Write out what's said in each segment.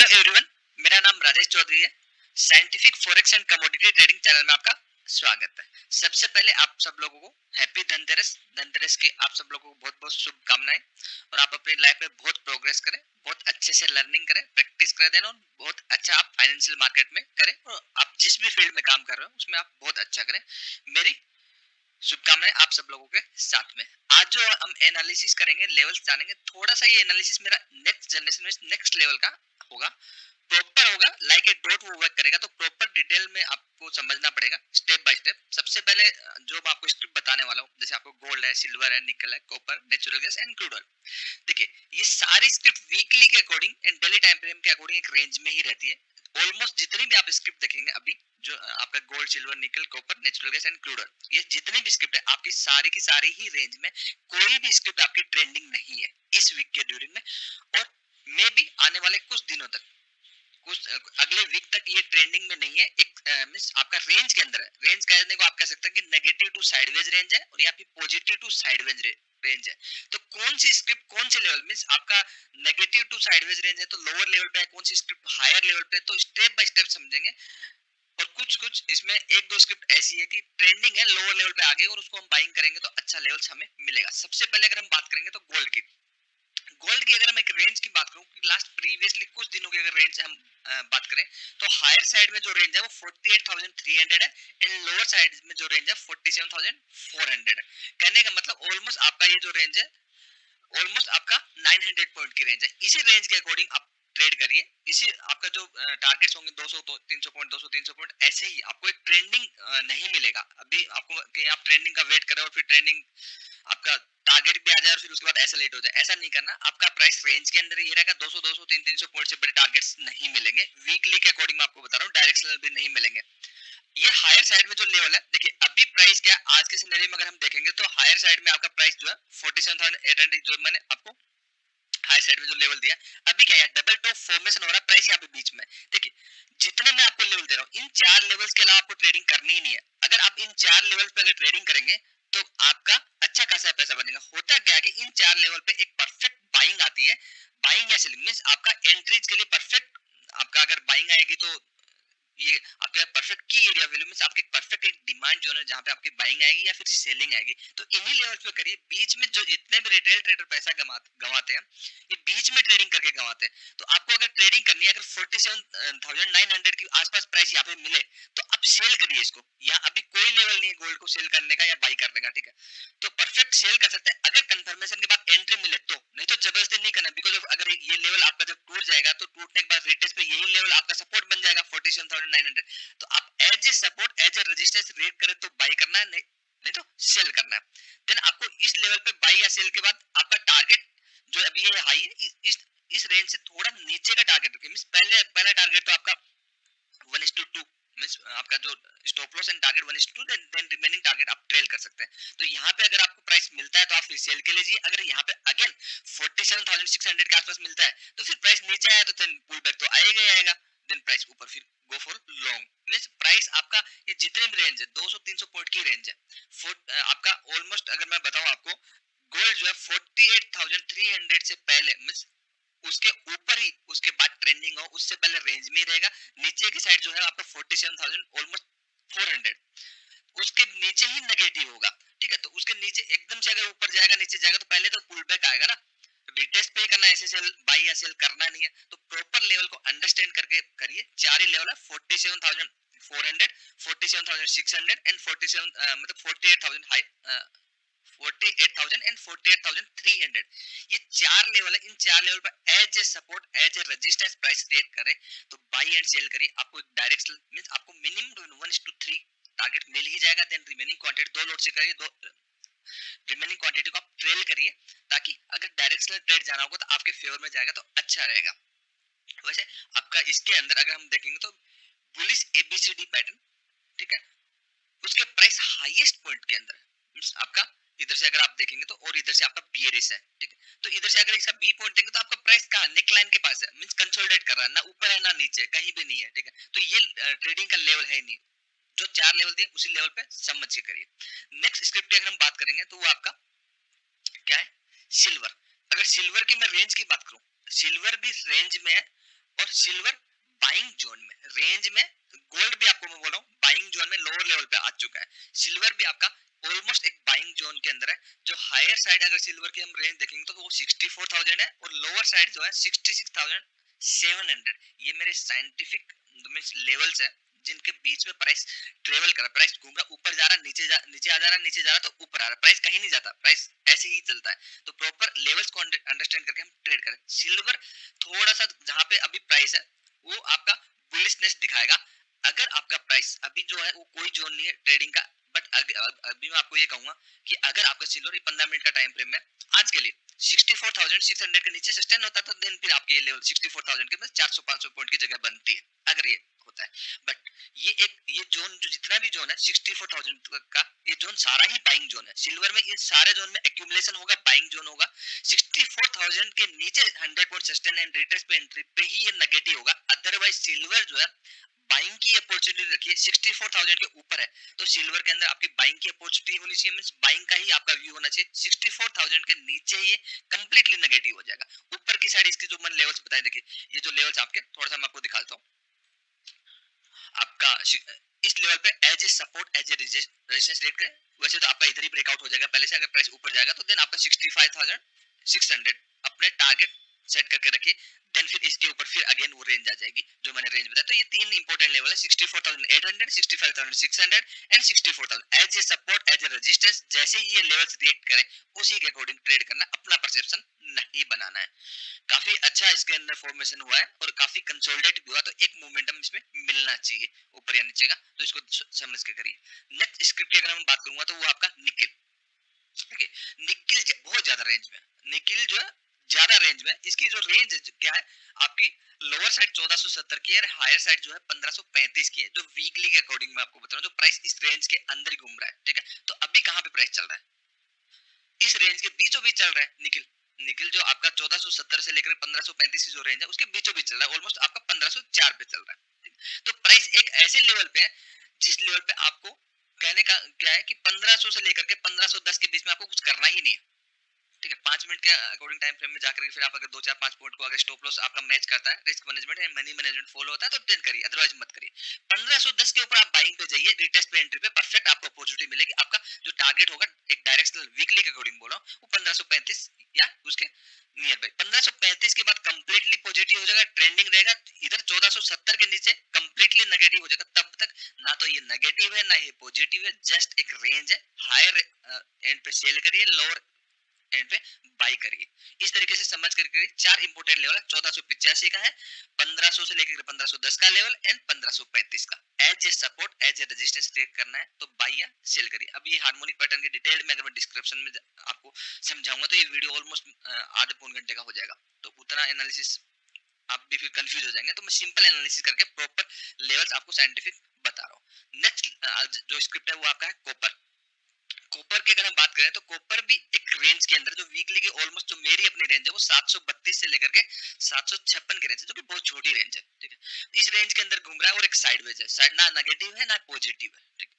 Everyone, मेरा नाम राजेश चौधरी है। Scientific forex and commodity trading channel में आपका स्वागत है। सबसे पहले आप सब लोगों को हैप्पी धनतेरस। धनतेरस की आप सब लोगों को बहुत बहुत शुभकामनाएं और आप अपनी लाइफ में बहुत प्रोग्रेस करें, बहुत अच्छे से लर्निंग करें, प्रैक्टिस करें देना, और बहुत अच्छा आप फाइनेंशियल मार्केट में करें और आप जिस भी फील्ड में काम कर रहे हो उसमें आप बहुत अच्छा करें। मेरी शुभकामनाएं आप सब लोगों के साथ में। आज जो हम एनालिसिस करेंगे, लेवल्स जानेंगे, थोड़ा सा ये एनालिसिस मेरा नेक्स्ट जनरेशन में नेक्स्ट लेवल का होगा, प्रॉपर होगा, लाइक ए डॉट वो वर्क करेगा। तो प्रॉपर डिटेल में आपको समझना पड़ेगा स्टेप बाय स्टेप। सबसे पहले जो मैं आपको स्क्रिप्ट बताने वाला हूँ, जैसे आपको गोल्ड है, सिल्वर है, निकल है, copper, natural gas and crude oil. देखिए, ये सारी स्क्रिप्ट वीकली के according and daily time frame के अकॉर्डिंग एक रेंज में ही रहती है। ऑलमोस्ट जितनी भी आप स्क्रिप्ट देखेंगे अभी, जो आपका गोल्ड, सिल्वर, निकल, copper, natural gas and crude oil, ये जितनी भी स्क्रिप्ट है आपकी सारी की सारी ही रेंज में। कोई भी स्क्रिप्ट आपकी ट्रेंडिंग नहीं है इस वीक के ड्यूरिंग में, और मे भी आने वाले कुछ दिनों तक, कुछ अगले वीक तक ये ट्रेंडिंग में नहीं है। एक मींस आपका रेंज के अंदर है। रेंज कहने को आप कह सकते हैं कि नेगेटिव टू साइडवेज रेंज है और या फिर पॉजिटिव टू साइडवेज रेंज है। तो कौन सी स्क्रिप्ट कौन से लेवल, मींस आपका नेगेटिव टू साइडवेज रेंज है तो लोअर लेवल पे है, कौन सी स्क्रिप्ट हायर लेवल पे है, तो स्टेप बाय स्टेप समझेंगे। और कुछ कुछ इसमें एक दो स्क्रिप्ट ऐसी है कि ट्रेंडिंग है, लोअर लेवल पे आ गई और उसको हम बाइंग करेंगे तो अच्छा लेवल्स हमें मिलेगा। सबसे पहले अगर हम बात करेंगे तो गोल्ड की। गोल्ड की अगर मैं एक रेंज की बात करूं कि लास्ट प्रीवियसली कुछ दिनों की अगर रेंज हम बात करें, तो हायर साइड में जो रेंज है वो 48,300 है एंड लोअर साइड में जो रेंज है 47,400 है। कहने का मतलब ऑलमोस्ट आपका ये जो रेंज है, ऑलमोस्ट आपका 900 पॉइंट की रेंज है। इसी रेंज के अकॉर्डिंग आप ट्रेड करिए। इसी आपका जो टारगेट्स होंगे 200 तो 300 पॉइंट, 200 300 पॉइंट, ऐसे ही आपको एक ट्रेंडिंग नहीं मिलेगा। अभी आपको कि आप ट्रेंडिंग का वेट करें और फिर ट्रेंडिंग आपका टारगेट भी आ जाए और फिर उसके बाद ऐसा लेट हो जाए, ऐसा नहीं करना। आपका प्राइस रेंज के अंदर ही रहेगा। 200 200 300 पॉइंट से बड़े टारगेट्स नहीं मिलेंगे। वीकली के अकॉर्डिंग मैं आपको बता रहा हूँ, डायरेक्शनल भी नहीं मिलेंगे। ये हायर साइड में जो लेवल है, देखिए अभी प्राइस क्या आज के सिनेरियो में अगर हम देखेंगे तो हायर साइड में आपका प्राइस जो है 47,800, जो मैंने आपको हाई साइड में जो लेवल दिया, अभी क्या है, डबल टॉप फॉर्मेशन हो रहा है प्राइस यहाँ पे बीच में। देखिए, जितने मैं आपको लेवल दे रहा हूँ, इन चार लेवल्स के अलावा आपको ट्रेडिंग करनी ही नहीं है। अगर आप इन चार लेवल पे अगर ट्रेडिंग करेंगे तो आपका अच्छा खासा पैसा बनेगा। होता क्या है कि इन चार लेवल पे एक परफेक्ट बाइंग आती है। बाइंग या सेलिंग मींस आपका एंट्रीज के लिए परफेक्ट, आपका अगर बाइंग आएगी तो ये आपके परफेक्ट की एरिया वैल्यू में आपके परफेक्ट एक डिमांड जोन है जहां पे आपकी बाइंग आएगी या फिर सेलिंग आएगी। तो इन्हीं लेवल पे करिए। बीच में जो जितने भी रिटेल ट्रेडर पैसा गवाते हैं, ये बीच में ट्रेडिंग करके गवाते हैं। तो आपको अगर ट्रेडिंग करनी है, अगर 47,900 के आसपास प्राइस यहाँ पे मिले तो आप सेल करिए इसको। यहाँ अभी कोई लेवल नहीं है गोल्ड को सेल करने का या बाई करने का, ठीक है। तो परफेक्ट सेल कर सकते हैं अगर कंफर्मेशन के बाद एंट्री मिले तो, नहीं तो जबरदस्ती नहीं करना। बिकॉज अगर ये लेवल आपका जब टूट जाएगा तो टूटने के बाद रिटेस्ट पे यही लेवल आपका सपोर्ट बन जाएगा 47,900। तो आप as a support, as a resistance rate करें तो बाई करना है, नहीं तो सेल करना है। देन आपको इस लेवल पे बाई या सेल के बाद आपका टारगेट जो अभी ये हाई है, इस रेंज से थोड़ा नीचे का टारगेट रखिए। मींस पहला टारगेट तो आपका 1:2, मींस आपका जो stop loss and target 1:2, then remaining target आप ट्रेल कर सकते हैं। तो यहाँ पे अगर आपको प्राइस मिलता है तो आप फिर सेल के लीजिए। अगर यहाँ पे अगेन 47,600 के आसपास मिलता है तो फिर प्राइस नीचे आया तो देन पुल बैक तो आएगा ही आएगा। देन प्राइस ऊपर फिर go for long. Means price आपका ये जितने भी रेंज है 200-300 पॉइंट की रेंज है। आपका ऑलमोस्ट अगर मैं बताऊं आपको, गोल्ड जो है 48,300 से पहले, मींस उसके ऊपर ही उसके बाद ट्रेंडिंग हो, उससे पहले रेंज में रहेगा। नीचे की साइड जो है आपका 47,000 ऑलमोस्ट 400, उसके नीचे ही नेगेटिव होगा, ठीक है। तो उसके नीचे एकदम से अगर ऊपर जाएगा नीचे जाएगा तो पहले तो पुल बैक आएगा ना। रिटेस्ट पे करना है, ऐसे सेल बाई या सेल करना नहीं है। तो प्रॉपर लेवल को अंडरस्टैंड करके करिए। चार ही लेवल है, 47,400, 47,600 एंड 47 मतलब 48,000 हाई, 48,000 एंड 48,300। ये चार लेवल है। इन चार लेवल पर as a support, as a resistance price create करे तो बाई एंड सेल करिए। आपको डायरेक्ट मींस आपको मिनिमम 1:3 टारगेट मिल ही जाएगा। देन रिमेनिंग क्वांटिटी दो लोड से करिए, दो रिमेनिंग क्वांटिटी को आप ट्रेल करिए, ताकि अगर डायरेक्शनल ट्रेड जाना होगा तो आपके फेवर में जाएगा तो अच्छा रहेगा। वैसे आपका इसके अंदर अगर हम देखेंगे तो बुलिश एबीसीडी पैटर्न, ठीक है, उसके प्राइस हाईएस्ट पॉइंट के अंदर मींस आपका इधर से अगर आप देखेंगे तो, और इधर से आपका बियरिश है, ठीक है। तो इधर से अगर इसका बी पॉइंट देंगे तो आपका प्राइस कहाँ, नेक लाइन के पास है, मींस कंसोलिडेट कर रहा है, ना ऊपर है ना नीचे, कहीं भी नहीं है, ठीक है। तो ये ट्रेडिंग का लेवल है नहीं। जो चार लेवल दिए उसी लेवल पे समझ के करिए। नेक्स्ट स्क्रिप्ट अगर हम बात करेंगे तो वो आपका क्या है, सिल्वर। अगर सिल्वर की मैं रेंज की बात करूं, सिल्वर भी रेंज में है और सिल्वर बाइंग जोन में, रेंज में। गोल्ड भी आपको मैं बोल रहा हूँ बाइंग जोन में लोअर लेवल पे आ चुका है। सिल्वर भी आपका ऑलमोस्ट एक बाइंग जोन के अंदर है। जो हायर साइड अगर सिल्वर की हम रेंज देखेंगे तो वो 64,000 है और लोअर साइड जो है 66,700। ये मेरे साइंटिफिक मींस लेवल्स है जिनके बीच में प्राइस ट्रेवल कर रहा है, प्राइस घूम रहा, ऊपर जा रहा, नीचे आ जा रहा, नीचे जा रहा तो ऊपर आ रहा, प्राइस कहीं नहीं जाता, प्राइस ऐसे ही चलता है। तो प्रॉपर लेवल्स को अंडरस्टैंड करके हम ट्रेड करें। सिल्वर थोड़ा सा जहां पे अभी प्राइस है वो आपका बुलिशनेस दिखाएगा। अगर आपका प्राइस अभी जो है वो कोई जोन नहीं है ट्रेडिंग का, बट अभी मैं आपको ये कहूंगा कि अगर आपका सिल्वर 15 मिनट का टाइम फ्रेम है आज के लिए 64,600 के नीचे सस्टेन होता है तो देन फिर आपके ये लेवल 64,000 के 400-500 पॉइंट की जगह बनती है अगर ये होता है। बट ये जोन जो जितना भी जोन है 64,000 का, ये जोन सारा ही बाइंग जोन है। सिल्वर में इस सारे जोन में एक्यूमुलेशन होगा, बाइंग जोन होगा। 64,000 के नीचे 100 पॉइंट सस्टेन एंड रिट्रेस पे एंट्री पे ही ये नेगेटिव होगा। अदरवाइज सिल्वर जो है बाइंग की अपॉर्चुनिटी रखिए 64,000 के ऊपर है तो सिल्वर के अंदर आपकी बाइंग की अपॉर्चुनिटी होनी चाहिए, मींस बाइंग का ही आपका व्यू होना चाहिए। 64,000 के नीचे ये कंप्लीटली नेगेटिव हो जाएगा। ऊपर की साइड इसकी जो मैंने लेवल्स बताए, देखिए ये जो लेवल्स आपके थोड़ा सा मैं आपको दिखाता हूँ। आपका इस लेवल पे as a support as a resistance rate करें, वैसे तो आपका इधर ही ब्रेकआउट हो जाएगा पहले से। अगर प्राइस ऊपर जाएगा तो देन आपका 65,600 अपने टारगेट सेट करके रखिए। देन फिर इसके ऊपर फिर अगेन वो रेंज आ जाएगी जो मैंने रेंज बताया। तो ये तीन इंपॉर्टेंट लेवल है 64,800, 65,600 and 64,000 as a support as a resistance. जैसे ही ये लेवल्स रिएक्ट करें उसी के अकॉर्डिंग ट्रेड करना, अपना परसेप्शन नहीं बनाना है। काफी अच्छा इसके अंदर फॉर्मेशन हुआ है और काफी कंसोलिडेट भी हुआ, तो एक मोमेंटम इसमें मिलना चाहिए ऊपर या नीचे का, तो इसको समझ के करिए। नेक्स्ट स्क्रिप्ट की अगर मैं बात करूंगा तो वो आपका निकिल। देखिए निकिल बहुत ज्यादा रेंज में, निकिल जो है ज्यादा रेंज में, इसकी जो रेंज क्या है आपकी लोअर साइड 1470 की है, हायर साइड जो है 1535 की है। जो वीकली के अकॉर्डिंग मैं आपको बता रहा हूँ, जो प्राइस इस रेंज के अंदर ही घूम रहा है, ठीक है। तो अभी कहाँ पे प्राइस चल रहा है, इस रेंज के बीचों बीच चल रहा है निकिल। निकिल जो आपका 1470 से लेकर 1535 की जो रेंज है उसके बीचों बीच चल रहा है, ऑलमोस्ट आपका 1504 पे चल रहा है। तो प्राइस एक ऐसे लेवल पे है जिस लेवल पे आपको कहने का क्या है कि 1500 से लेकर के 1510 के बीच में आपको कुछ करना ही नहीं है, ठीक है। 5 मिनट के अकॉर्डिंग टाइम फ्रेम में जाकर के फिर आप अगर 2 4 5 पॉइंट को अगर स्टॉप लॉस आपका मैच करता है, risk management and money management follow होता है तो ट्रेड करिए, अदरवाइज मत करिए। 1510 के ऊपर आप बाइंग पे जाइए, रिटेस्ट पे एंट्री पे परफेक्ट आपको अपॉर्चुनिटी मिलेगी। आपका जो टारगेट होगा एक डायरेक्शनल वीकली के अकॉर्डिंग बोल रहा हूँ, वो 1535 या उसके नियर बाय। 1535 के बाद कंप्लीटली पॉजिटिव हो जाएगा, ट्रेंडिंग रहेगा। इधर 1470 के नीचे कंप्लीटली नेगेटिव हो जाएगा। तब तक ना तो ये नेगेटिव है ना ये पॉजिटिव है, जस्ट एक रेंज है। हायर एंड पे सेल करिए, लोअर एंड पे बाई करिए। इस तरीके से समझ करके चार इंपोर्टेंट लेवल है। 1485 का है, 1500 से लेकर 1510 का लेवल एंड 1535 का। As a support as a resistance create करना है तो बाई या सेल करिए। अब ये हार्मोनिक पैटर्न के डिटेल में अगर मैं डिस्क्रिप्शन में आपको समझाऊंगा तो ये वीडियो ऑलमोस्ट आधे पौन घंटे का हो जाएगा, तो उतना एनालिसिस आप भी फिर कंफ्यूज हो जाएंगे। तो मैं सिंपल एनालिसिस करके प्रॉपर लेवल्स आपको साइंटिफिक बता रहा हूँ। नेक्स्ट जो स्क्रिप्ट है वो आपका है कॉपर। कॉपर की अगर हम बात करें तो कॉपर भी एक रेंज के अंदर, जो वीकली की ऑलमोस्ट जो मेरी अपनी रेंज है वो 732 से लेकर के 756 की रेंज है, जो कि बहुत छोटी रेंज है, ठीक है। इस रेंज के अंदर घूम रहा है और एक साइडवेज है, साइड ना नेगेटिव है ना पॉजिटिव है, ठीक है।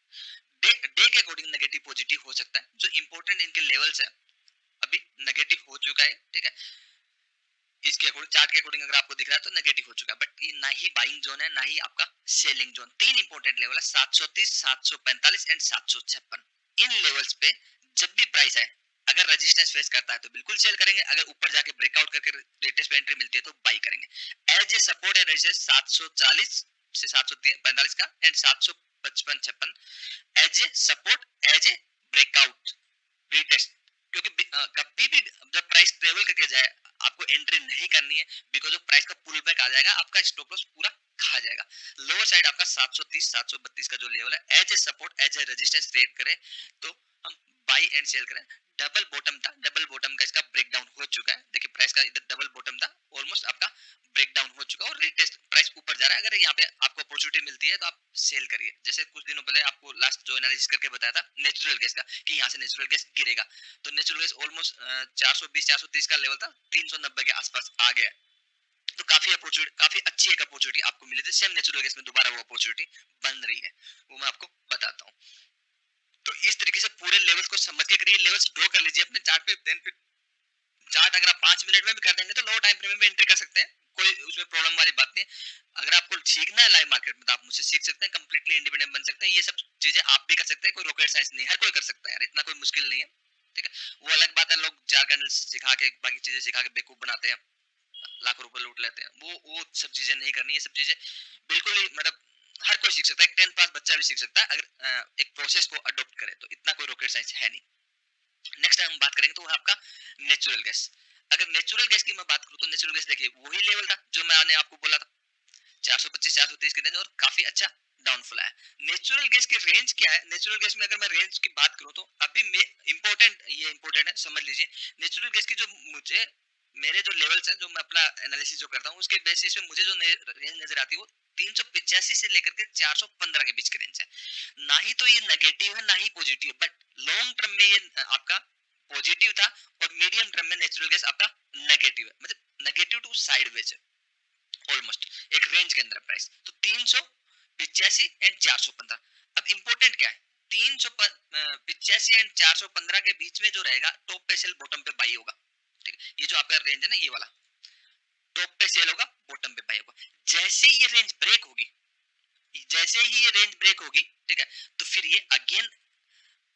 डे के अकॉर्डिंग नेगेटिव पॉजिटिव हो सकता है। जो इंपॉर्टेंट इनके लेवल्स है अभी नेगेटिव हो चुका है, ठीक है। इसके अकॉर्डिंग चार्ट के अकॉर्डिंग अगर आपको दिख रहा है तो नेगेटिव हो चुका है, बट ये ना ही बाइंग जोन है ना ही आपका सेलिंग जोन। तीन इंपॉर्टेंट लेवल है 730, 745 एंड 756। इन लेवल्स पे जब भी प्राइस है अगर रेजिस्टेंस फेस करता है तो बिल्कुल सेल करेंगे, अगर ऊपर जाके ब्रेकआउट करके लेटेस्ट पे एंट्री मिलती है तो बाई करेंगे। As a support and resistance 740 से 745 का and 755 56 as a support as a breakout retest. क्योंकि कभी भी जब प्राइस ट्रेवल करके जाए आपको एंट्री नहीं करनी है, बिकॉज ऑफ प्राइस का पुल बैक आ जाएगा, आपका स्टॉप लॉस पूरा खा जाएगा। लोअर साइड आपका 730 732 का जो लेवल है as a support as a resistance create करें तो हम बाई एंड सेल करें। डबल बॉटम था, डबल बॉटम का इसका ब्रेकडाउन हो चुका है। देखिए प्राइस का इधर डबल बॉटम था, ऑलमोस्ट आपका ब्रेकडाउन हो चुका है और रिटेस्ट प्राइस ऊपर जा रहा है। अगर यहाँ पे आपको अपॉर्चुनिटी मिलती है तो आप सेल करिए। जैसे कुछ दिनों पहले आपको लास्ट जो एनालिसिस करके बताया था नेचुरल गैस का कि यहाँ से नेचुरल गैस गिरेगा, तो नेचुरल गैस ऑलमोस्ट 420 430 का लेवल था, 390 के आसपास आ गया। तो काफी अपॉर्चुनिटी, काफी अच्छी एक अपॉर्चुनिटी आपको मिली थी। सेम नेचुरल गैस में दोबारा वो अपॉर्चुनिटी बन रही है, वो मैं आपको बताता हूँ। तो इस तरीके से पूरे लेवल्स को समझ के करिए, लेवल्स ड्रॉ कर लीजिए अपने चार्ट पे। देन फिर चार्ट अगर आप 5 मिनट में भी कर देंगे तो लो टाइम फ्रेम में एंट्री कर सकते हैं। कोई उसमें प्रॉब्लम वाली बात नहीं है। अगर आपको सीखना है लाइव मार्केट में तो आप मुझसे सीख सकते हैं, कंप्लीटली इंडिपेंडेंट बन सकते हैं, ये सब चीजें आप भी कर सकते हैं, कोई रॉकेट साइंस नहीं, हर कोई कर सकता है यार, इतना कोई मुश्किल नहीं है। ठीक है, वो अलग बात है लोग 4 कैंडल सिखा के बाकी चीजें सिखा के बेवकूफ बनाते हैं, लाखों रुपए लूट लेते हैं, वो सब चीजें नहीं करनी, ये सब चीजें बिल्कुल ही मतलब हर कोई सीख सकता है, एक 10th पास बच्चा भी सीख सकता है अगर एक प्रोसेस को अडॉप्ट करे तो, इतना कोई रॉकेट साइंस है नहीं। नेक्स्ट हम बात करेंगे तो वो आपका नेचुरल गैस। अगर नेचुरल गैस की मैं बात करूं तो नेचुरल गैस देखिए वही लेवल था जो मैंने आपको बोला था, 425 430 के रेंज, और काफी अच्छा डाउनफॉल आया। नेचुरल गैस की रेंज क्या है? नेचुरल गैस में अगर मैं रेंज की बात करूं तो अभी इंपॉर्टेंट है, समझ लीजिए। नेचुरल गैस की जो मुझे मेरे जो लेवल्स हैं, जो मैं अपना एनालिसिस जो करता हूँ उसके बेसिस पे मुझे जो रेंज नजर आती है वो 385 से लेकर के 415 के बीच की रेंज है। ना ही तो ये नेगेटिव है ना ही पॉजिटिव, बट लॉन्ग टर्म में ये आपका पॉजिटिव था, और मीडियम टर्म में नेचुरल गैस आपका नेगेटिव है, मतलब नेगेटिव टू साइडवेज है ऑलमोस्ट, एक रेंज के अंदर प्राइस। तो 385 एंड 415। अब इंपॉर्टेंट क्या है, 385 एंड 415 के बीच में जो रहेगा टॉप पे सेल बॉटम पे बाई होगा। ठीक है, ये जो आपका रेंज है ना, ये वाला टॉप पे सेल होगा बॉटम पे बाई होगा। जैसे ये रेंज ब्रेक होगी, जैसे ही ये रेंज ब्रेक होगी, ठीक है, तो फिर ये अगेन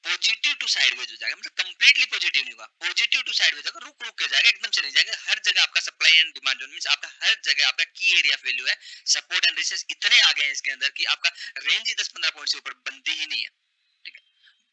पॉजिटिव टू साइडवेज हो जाएगा, मतलब कंप्लीटली पॉजिटिव नहीं होगा, पॉजिटिव टू साइडवेज होगा, रुक रुक के जाएगा, एकदम से नहीं जाएगा। हर जगह आपका supply and demand zone means आपका हर जगह आपका की एरिया वैल्यू है, सपोर्ट एंड रेजिस्टेंस इतने आ गए हैं इसके अंदर कि आपका रेंज ही 10-15 पॉइंट से ऊपर बनती ही नहीं है। ठीक है,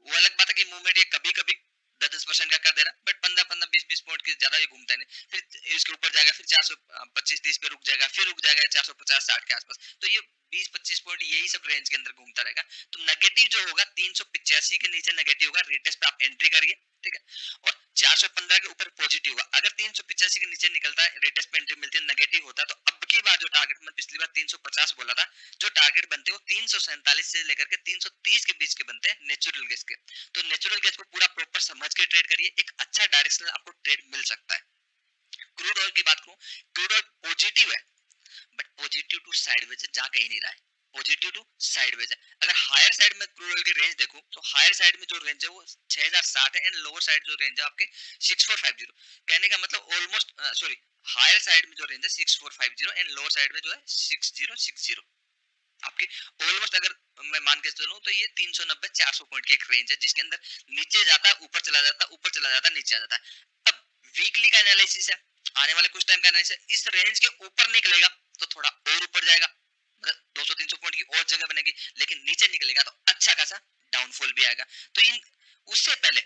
वो अलग बात है कि मूवमेंट ये कभी कभी 10-10% का कर दे रहा है, बट 15-15 20-20 पॉइंट के ज्यादा ये घूमता नहीं, फिर इसके ऊपर जाएगा, फिर 425-30 पे रुक जाएगा, फिर रुक जाएगा 450-60 के आसपास, तो ये 20-25 पॉइंट यही सब रेंज के अंदर घूमता रहेगा। तो नेगेटिव जो होगा 385 के नीचे नेगेटिव होगा, रिटेस्ट पे आप एंट्री करिए। ठीक है, और 415 के ऊपर पॉजिटिव होगा। अगर 385 के नीचे निकलता है, रिटेस्ट पे एंट्री मिलती है, नेगेटिव होता है, तो अब की बार जो टारगेट मैं पिछली बार 350 बोला था, जो टारगेट बनते हैं वो 347 से लेकर के 330 के बीच के बनते हैं नेचुरल गैस के। तो नेचुरल गैस को पूरा प्रॉपर समझ के ट्रेड करिए, एक अच्छा डायरेक्शन आपको ट्रेड मिल सकता है। क्रूड ऑयल की बात करूं, क्रूड ऑयल पॉजिटिव है, बट पॉजिटिव टू साइडवेज है, जा कहीं नहीं रहा है, पॉजिटिव टू साइडवेज है। अगर हायर साइड में क्रूड ऑयल की रेंज देखूं तो हायर साइड में जो रेंज है वो 6060 है, एंड लोअर साइड जो रेंज है आपके 6450। कहने का मतलब ऑलमोस्ट सॉरी, हायर साइड में जो रेंज है 6450 एंड लोअर साइड में जो है 6060 आपके ऑलमोस्ट। अगर मैं मान के चलूं तो ये 390-400 पॉइंट की एक रेंज है, जिसके अंदर नीचे जाता है, ऊपर चला जाता है, ऊपर चला जाता है, नीचे आ जाता है। अब वीकली का एनालिसिस है, आने वाले कुछ टाइम का एनालिसिस, इस रेंज के ऊपर निकलेगा तो थोड़ा और ऊपर जाएगा, मतलब 200-300 पॉइंट की और जगह बनेगी, लेकिन नीचे निकलेगा तो अच्छा खासा डाउनफॉल भी आएगा। तो इन उससे पहले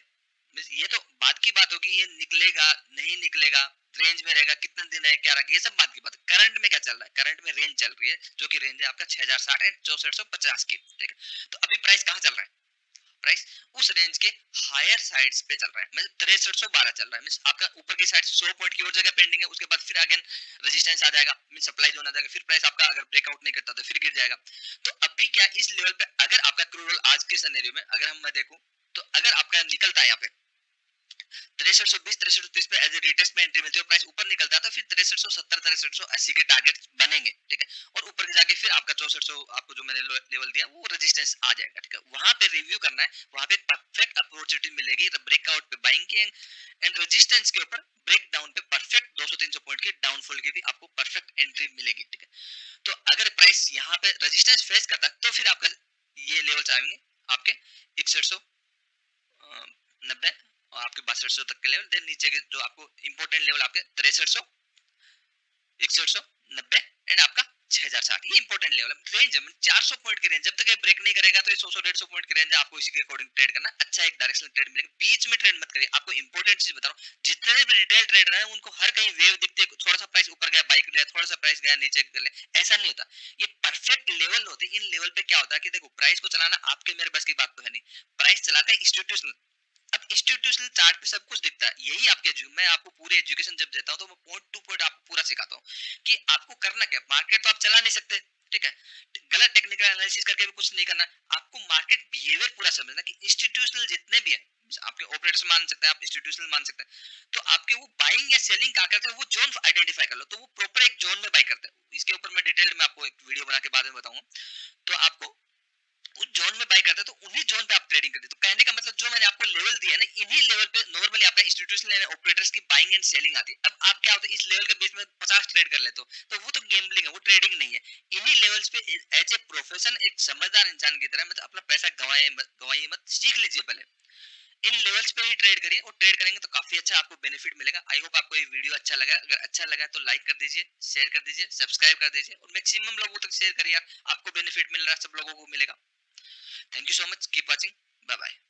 ये तो बाद की बात होगी, ये निकलेगा नहीं निकलेगा, रेंज में रहेगा, कितने दिन है, क्या रहेगा, ये सब बात की बात है। करंट में क्या चल रहा है, करंट में रेंज चल रही है, जो कि रेंज है आपका 6060 एंड 6450 की। ठीक है, तो अभी प्राइस कहाँ चल रहा है, प्राइस उस रेंज के हायर साइड्स पे चल रहा है, मतलब 6312 चल रहा है, मींस आपका ऊपर की साइड 100 पॉइंट की और जगह पेंडिंग है, उसके बाद फिर अगेन रेजिस्टेंस आ जाएगा, मींस सप्लाई जोन आ जाएगा, फिर प्राइस आपका अगर ब्रेकआउट नहीं करता तो फिर गिर जाएगा। तो अभी क्या इस लेवल पे अगर आपका क्रूड ऑयल आज के सिनेरियो में अगर हम मैं देखूं तो अगर आपका निकलता है यहाँ पे 6320-6330 पे एज ए रिटेस्ट में एंट्री मिलती है, प्राइस ऊपर निकलता है तो फिर 6370-6380 के टारगेट बनेंगे। ठीक है, और ऊपर जाके फिर आपका 6400 आपको जो मैंने लेवल दिया वो रेजिस्टेंस आ जाएगा। ठीक है, वहां पे रिव्यू करना है, वहां पे परफेक्ट अपॉर्चुनिटी मिलेगी ब्रेकआउट पे बाइंग की, एंड रेजिस्टेंस के ऊपर ब्रेक डाउन पे परफेक्ट 200-300 पॉइंट की डाउनफॉल की भी आपको परफेक्ट एंट्री मिलेगी। ठीक है, तो अगर प्राइस यहाँ पे रेजिस्टेंस फेस करता है तो फिर आपका ये लेवल आएंगे आपके 6190 और आपके 6200 तक के लेवल, देन नीचे के जो आपको इंपॉर्टेंट लेवल आपके 6300, 6190 एंड आपका 6060, ये इंपॉर्टेंट लेवल है। रेंज है 400 पॉइंट की रेंज, जब तक ये ब्रेक नहीं करेगा तो ये 100-150 पॉइंट की रेंज है, आपको इसी के अकॉर्डिंग ट्रेड करना, अच्छा एक डायरेक्शनल ट्रेड मिलेगा, बीच में ट्रेड मत करिए। आपको इंपॉर्टेंट चीज बता रहा हूँ, जितने भी रिटेल ट्रेडर हैं उनको हर कहीं वेव दिखती है, थोड़ा सा प्राइस ऊपर गया बाइक गया, थोड़ा सा प्राइस गया नीचे कर ले, ऐसा नहीं होता। ये परफेक्ट लेवल होती है। इन लेवल पे क्या होता है कि देखो प्राइस को चलाना आपके मेरे बस की बात तो है नहीं, प्राइस चलाते हैं इंस्टीट्यूशनल। अब इंस्टीट्यूशनल चार्ट पे सब कुछ दिखता है, यही आपके मैं आपको पूरी एजुकेशन जब देता हूँ तो मैं पॉइंट टू पॉइंट आपको पूरा सिखाता हूँ कि आपको करना क्या। मार्केट तो आप चला नहीं सकते, ठीक है, गलत टेक्निकल एनालिसिस करके भी कुछ नहीं करना, आपको मार्केट बिहेवियर पूरा समझना कि इंस्टीट्यूशनल जितने भी है आपके ऑपरेटर्स मान सकते हैं, आप इंस्टीट्यूशनल मान सकते हैं, तो आपके वो बाइंग या सेलिंग क्या करते हैं वो जोन आइडेंटिफाई कर लो, तो वो प्रॉपर एक जोन में बाई करते हैं। इसके ऊपर मैं डिटेल में आपको एक वीडियो बना के बाद में बताऊंगा। तो आपको उस जोन में बाई करते हैं तो उन्हीं जोन पे आप ट्रेडिंग करते हैं। तो कहने का मतलब जो मैंने आपको लेवल दिया है ना, इन्हीं लेवल पे नॉर्मली आपका इंस्टीट्यूशनल ऑपरेटर्स की बाइंग एंड सेलिंग आती है। अब आप क्या होता है, इस लेवल के बीच में 50 ट्रेड कर लेते हो, तो वो तो गैम्बलिंग है, वो ट्रेडिंग नहीं है। इन्हीं लेवल्स पे एज ए प्रोफेशन एक समझदार इंसान की तरह मतलब अपना पैसा गवाइए मत, सीख लीजिए पहले। इन लेवल्स पे ही ट्रेड करिए, और ट्रेड करेंगे तो काफी अच्छा आपको बेनिफिट मिलेगा। आई होप आपको ये वीडियो अच्छा लगा। अगर अच्छा लगा तो लाइक कर दीजिए, शेयर कर दीजिए, सब्सक्राइब कर दीजिए, और मैक्सिमम लोगों तक शेयर करिए। आपको बेनिफिट मिल रहा है, सब लोगों को मिलेगा। Thank you so much, keep watching, bye bye.